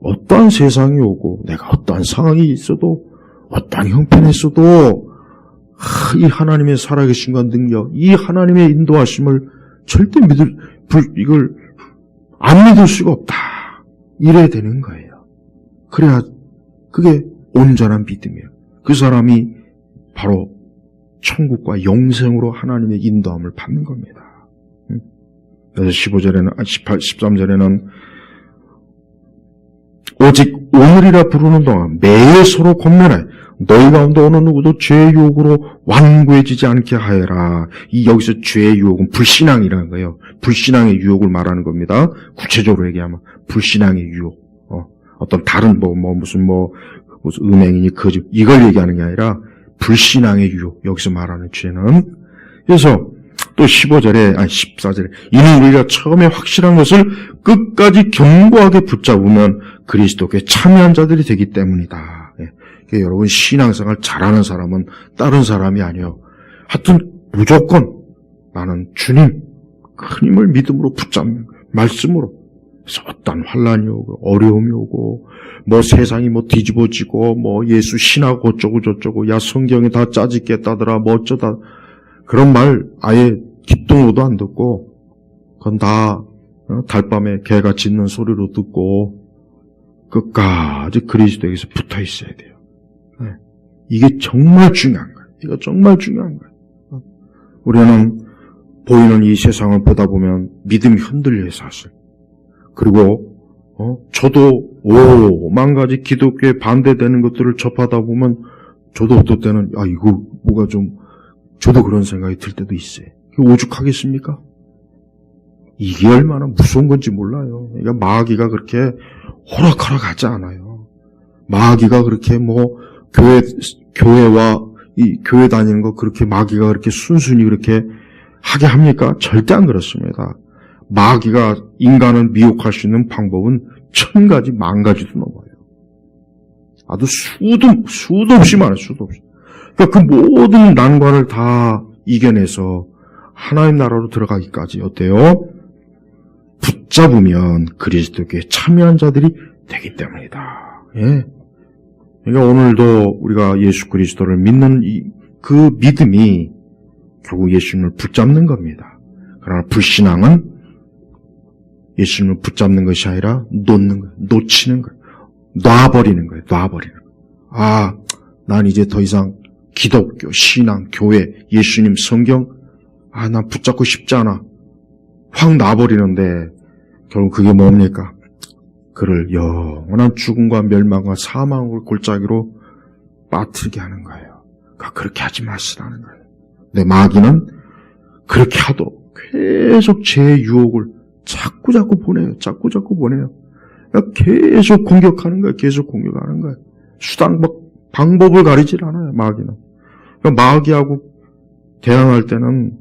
어떠한 세상이 오고 내가 어떠한 상황이 있어도 어떠한 형편에 있어도 이 하나님의 살아계신과 능력, 이 하나님의 인도하심을 절대 이걸 안 믿을 수가 없다. 이래야 되는 거예요. 그래야 그게 온전한 믿음이에요. 그 사람이 바로 천국과 영생으로 하나님의 인도함을 받는 겁니다. 그래서 13절에는 오직 오늘이라 부르는 동안 매일 서로 권면해 너희 가운데 어느 누구도 죄의 유혹으로 완고해지지 않게 하여라. 이 여기서 죄의 유혹은 불신앙이라는 거예요. 불신앙의 유혹을 말하는 겁니다. 구체적으로 얘기하면 불신앙의 유혹. 어떤 다른 무슨 음행이니 거짓 이걸 얘기하는 게 아니라 불신앙의 유혹. 여기서 말하는 죄는. 그래서 또 14절에 이는 우리가 처음에 확실한 것을 끝까지 견고하게 붙잡으면 그리스도께 참여한 자들이 되기 때문이다. 그러니까 여러분 신앙생활 잘하는 사람은 다른 사람이 아니에요. 하여튼 무조건 나는 주님 큰 힘을 믿음으로 붙잡는 거예요. 말씀으로. 그래서 어떤 환난이 오고 어려움이 오고 세상이 뒤집어지고 예수 신하고 어쩌고 저쩌고 야 성경에 다 짜집겠다더라 어쩌다 그런 말 아예 귓등으로도 안 듣고 그건 다 달밤에 개가 짖는 소리로 듣고 끝까지 그리스도에게서 붙어 있어야 돼요. 이게 정말 중요한 거예요. 이거 정말 중요한 거예요. 우리는 보이는 이 세상을 보다 보면 믿음이 흔들려요, 사실. 그리고 저도 5만 가지 기독교에 반대되는 것들을 접하다 보면 저도 어떨 때는 이거 뭐가 좀 저도 그런 생각이 들 때도 있어요. 오죽하겠습니까? 이게 얼마나 무서운 건지 몰라요. 그러니까 마귀가 그렇게 호락호락 하지 않아요. 마귀가 그렇게 교회와 이 교회 다니는 거 그렇게 마귀가 그렇게 순순히 그렇게 하게 합니까? 절대 안 그렇습니다. 마귀가 인간을 미혹할 수 있는 방법은 1000가지, 10,000가지도 넘어요. 아주 수도 없이 많아요, 수도 없이. 그러니까 그 모든 난관을 다 이겨내서 하나님 나라로 들어가기까지 어때요? 붙잡으면 그리스도께 참여한 자들이 되기 때문이다. 예. 그러니까 오늘도 우리가 예수 그리스도를 믿는 그 믿음이 결국 예수님을 붙잡는 겁니다. 그러나 불신앙은 예수님을 붙잡는 것이 아니라 놓는 거예요. 놓치는 거예요. 놔버리는 거예요. 놔버리는 거예요. 난 이제 더 이상 기독교, 신앙, 교회, 예수님, 성경 난 붙잡고 싶지 않아. 확 놔버리는데 결국 그게 뭡니까? 그를 영원한 죽음과 멸망과 사망을 골짜기로 빠뜨리게 하는 거예요. 그렇게 하지 마시라는 거예요. 근데 마귀는 그렇게 하도록 계속 제 유혹을 자꾸 보내요. 자꾸 보내요. 계속 공격하는 거예요. 계속 공격하는 거예요. 방법을 가리질 않아요. 마귀는. 마귀하고 대항할 때는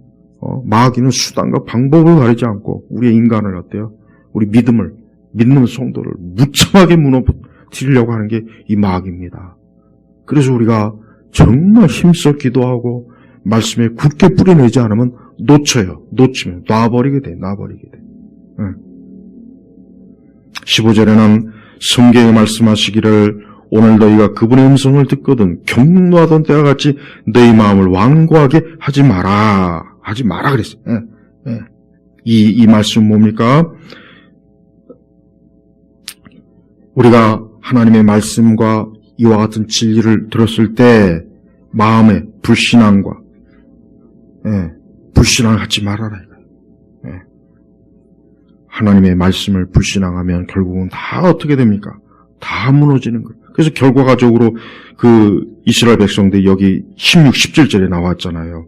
마귀는 수단과 방법을 가리지 않고 우리의 인간을 어때요? 우리 믿는 성도를 무참하게 무너뜨리려고 하는 게 이 마귀입니다. 그래서 우리가 정말 힘써 기도하고 말씀에 굳게 뿌려내지 않으면 놓치면 놔버리게 돼. 15절에는 성경에 말씀하시기를 오늘 너희가 그분의 음성을 듣거든 경노하던 때와 같이 너희 마음을 완고하게 하지 마라 그랬어요. 이 말씀 뭡니까? 우리가 하나님의 말씀과 이와 같은 진리를 들었을 때 마음에 불신앙과 불신앙을 하지 말아라 이거예요. 하나님의 말씀을 불신앙하면 결국은 다 어떻게 됩니까? 다 무너지는 거예요. 그래서 결과적으로 그 이스라엘 백성들이 여기 16, 17절에 나왔잖아요.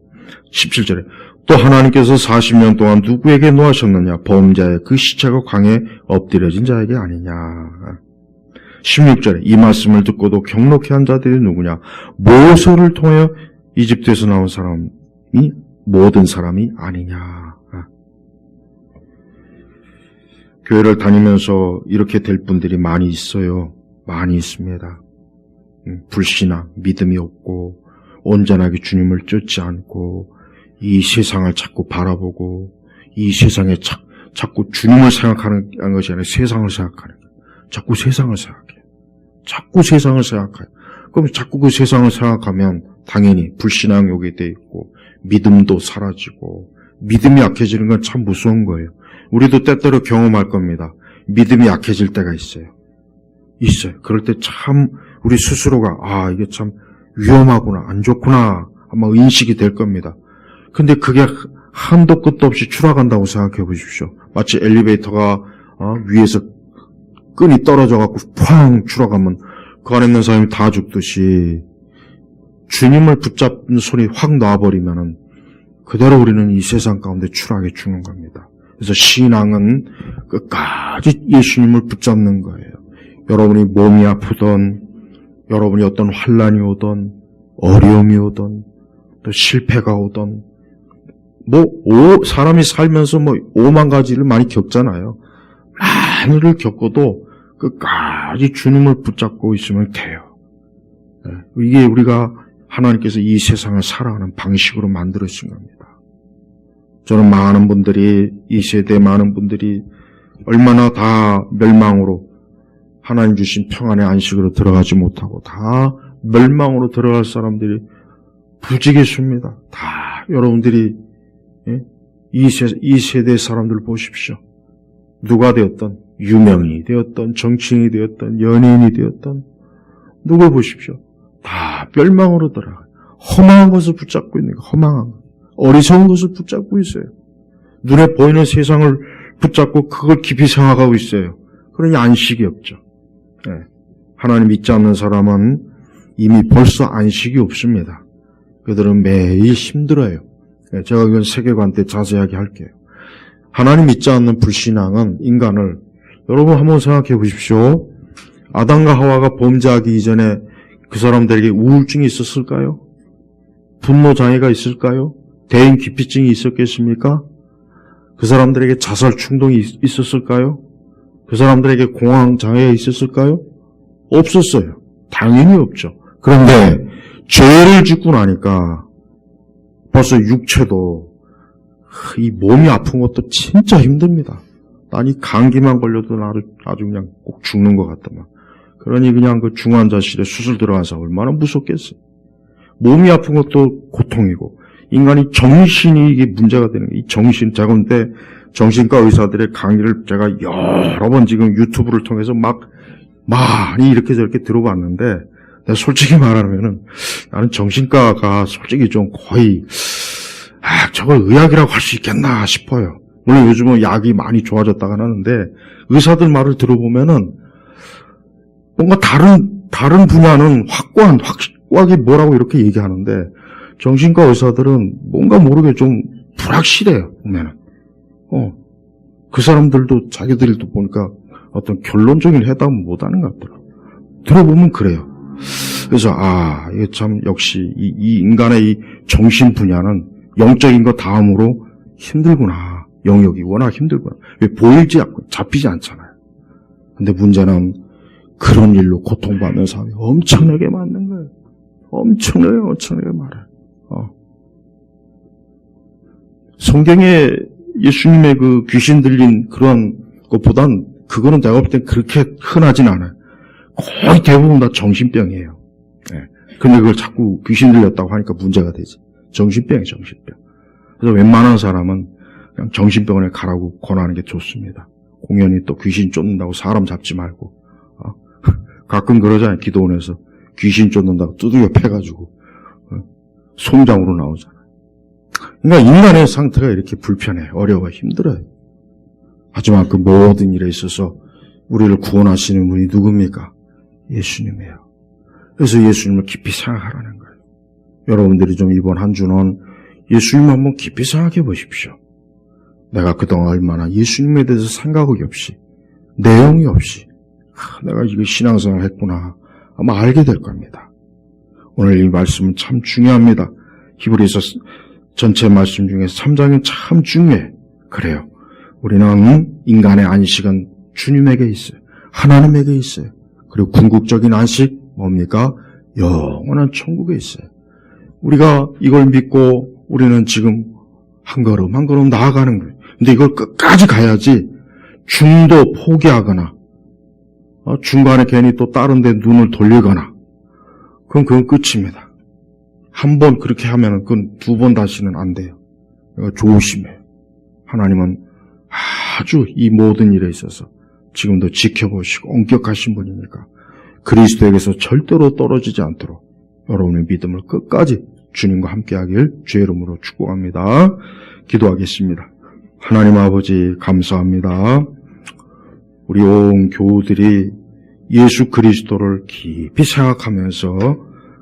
17절에 또 하나님께서 40년 동안 누구에게 노하셨느냐? 범죄의 그 시체가 강에 엎드려진 자에게 아니냐. 16절에 이 말씀을 듣고도 경록해 한 자들이 누구냐? 모세를 통하여 이집트에서 나온 사람이 모든 사람이 아니냐. 교회를 다니면서 이렇게 될 분들이 많이 있어요. 많이 있습니다. 불신앙, 믿음이 없고 온전하게 주님을 쫓지 않고 이 세상을 자꾸 바라보고 이 세상에 자꾸 주님을 생각하는 것이 아니라 세상을 생각하는 거예요. 자꾸 세상을 생각해요. 그럼 자꾸 그 세상을 생각하면 당연히 불신앙 요게 돼 있고 믿음도 사라지고 믿음이 약해지는 건 참 무서운 거예요. 우리도 때때로 경험할 겁니다. 믿음이 약해질 때가 있어요. 그럴 때 참 우리 스스로가 이게 참 위험하구나, 안 좋구나 아마 인식이 될 겁니다. 근데 그게 한도 끝도 없이 추락한다고 생각해 보십시오. 마치 엘리베이터가 위에서 끈이 떨어져 갖고 팡 추락하면 그 안에 있는 사람이 다 죽듯이 주님을 붙잡는 손이 확 놔버리면은 그대로 우리는 이 세상 가운데 추락해 죽는 겁니다. 그래서 신앙은 끝까지 예수님을 붙잡는 거예요. 여러분이 몸이 아프던, 여러분이 어떤 환난이 오던, 어려움이 오던, 또 실패가 오던, 사람이 살면서 5만 가지를 많이 겪잖아요. 많은 일을 겪어도 끝까지 주님을 붙잡고 있으면 돼요. 이게 우리가 하나님께서 이 세상을 살아가는 방식으로 만들어주신 겁니다. 저는 많은 분들이, 이 세대 많은 분들이 얼마나 다 멸망으로 하나님 주신 평안의 안식으로 들어가지 못하고 다 멸망으로 들어갈 사람들이 부지기수입니다. 다 여러분들이 이 세대 사람들 보십시오. 누가 되었던, 유명인이 되었던, 정치인이 되었던, 연예인이 되었던 누구 보십시오. 다 멸망으로 들어가요. 허망한 것을 붙잡고 있는 거예요. 허망한 것. 어리석은 것을 붙잡고 있어요. 눈에 보이는 세상을 붙잡고 그걸 깊이 생각하고 있어요. 그러니 안식이 없죠. 하나님 믿지 않는 사람은 이미 벌써 안식이 없습니다. 그들은 매일 힘들어요. 제가 이건 세계관 때 자세하게 할게요. 하나님 믿지 않는 불신앙은 인간을, 여러분 한번 생각해 보십시오. 아담과 하와가 범죄하기 이전에 그 사람들에게 우울증이 있었을까요? 분노 장애가 있을까요? 대인 기피증이 있었겠습니까? 그 사람들에게 자살 충동이 있었을까요? 그 사람들에게 공황 장애가 있었을까요? 없었어요. 당연히 없죠. 그런데 죄를 짓고 나니까 벌써 육체도, 이 몸이 아픈 것도 진짜 힘듭니다. 난 이 감기만 걸려도 아주 그냥 꼭 죽는 것 같더만. 그러니 그냥 그 중환자실에 수술 들어가서 얼마나 무섭겠어요. 몸이 아픈 것도 고통이고, 인간이 정신이 이게 문제가 되는 거예요. 이 정신, 제가 근데 정신과 의사들의 강의를 제가 여러 번 지금 유튜브를 통해서 많이 이렇게 저렇게 들어봤는데, 내가 솔직히 말하면은 나는 정신과가 솔직히 좀 거의, 저걸 의학이라고 할 수 있겠나 싶어요. 물론 요즘은 약이 많이 좋아졌다고 하는데, 의사들 말을 들어보면은 뭔가 다른 분야는 확고하게 뭐라고 이렇게 얘기하는데, 정신과 의사들은 뭔가 모르게 좀 불확실해요, 보면은. 그 사람들도 자기들도 보니까 어떤 결론적인 해답은 못하는 것 같더라고요. 들어보면 그래요. 그래서, 이게 참 역시 이 인간의 이 정신 분야는 영적인 것 다음으로 힘들구나. 영역이 워낙 힘들구나. 왜 보이지 않고 잡히지 않잖아요. 근데 문제는 그런 일로 고통받는 사람이 엄청나게 많은 거예요. 엄청나게 많아요. 성경에 예수님의 그 귀신 들린 그런 것보단 그거는 내가 볼 땐 그렇게 흔하진 않아요. 거의 대부분 다 정신병이에요. 근데 그걸 자꾸 귀신 들렸다고 하니까 문제가 되지. 정신병이에요, 정신병. 그래서 웬만한 사람은 그냥 정신병원에 가라고 권하는 게 좋습니다. 공연히 또 귀신 쫓는다고 사람 잡지 말고. 가끔 그러잖아요, 기도원에서. 귀신 쫓는다고 두들겨 패가지고 송장으로 나오잖아요. 그러니까 인간의 상태가 이렇게 불편해, 어려워, 힘들어요. 하지만 그 모든 일에 있어서 우리를 구원하시는 분이 누굽니까? 예수님이에요. 그래서 예수님을 깊이 생각하라는 거예요. 여러분들이 좀 이번 한 주는 예수님 한번 깊이 생각해 보십시오. 내가 그동안 얼마나 예수님에 대해서 생각이 없이, 내용이 없이 내가 이거 신앙생활 했구나 아마 알게 될 겁니다. 오늘 이 말씀은 참 중요합니다. 히브리서 전체 말씀 중에 3장은 참 중요해. 그래요. 우리는 인간의 안식은 주님에게 있어요. 하나님에게 있어요. 그리고 궁극적인 안식 뭡니까? 영원한 천국에 있어요. 우리가 이걸 믿고 우리는 지금 한 걸음 한 걸음 나아가는 거예요. 근데 이걸 끝까지 가야지 중도 포기하거나 중간에 괜히 또 다른 데 눈을 돌리거나 그건 끝입니다. 한 번 그렇게 하면은 그건 두 번 다시는 안 돼요. 조심해요. 하나님은 아주 이 모든 일에 있어서 지금도 지켜보시고 엄격하신 분이니까 그리스도에게서 절대로 떨어지지 않도록 여러분의 믿음을 끝까지 주님과 함께하길 주의 이름으로 축복합니다. 기도하겠습니다. 하나님 아버지 감사합니다. 우리 온 교우들이 예수 그리스도를 깊이 생각하면서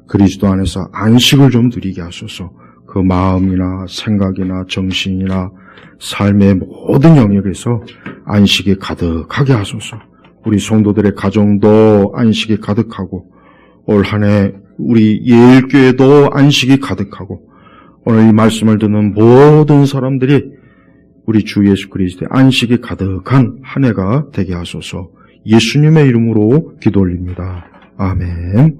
그리스도 안에서 안식을 좀 누리게 하소서. 그 마음이나 생각이나 정신이나 삶의 모든 영역에서 안식이 가득하게 하소서. 우리 성도들의 가정도 안식이 가득하고 올 한 해 우리 예일교회도 안식이 가득하고 오늘 이 말씀을 듣는 모든 사람들이 우리 주 예수 그리스도의 안식이 가득한 한 해가 되게 하소서. 예수님의 이름으로 기도 올립니다. 아멘.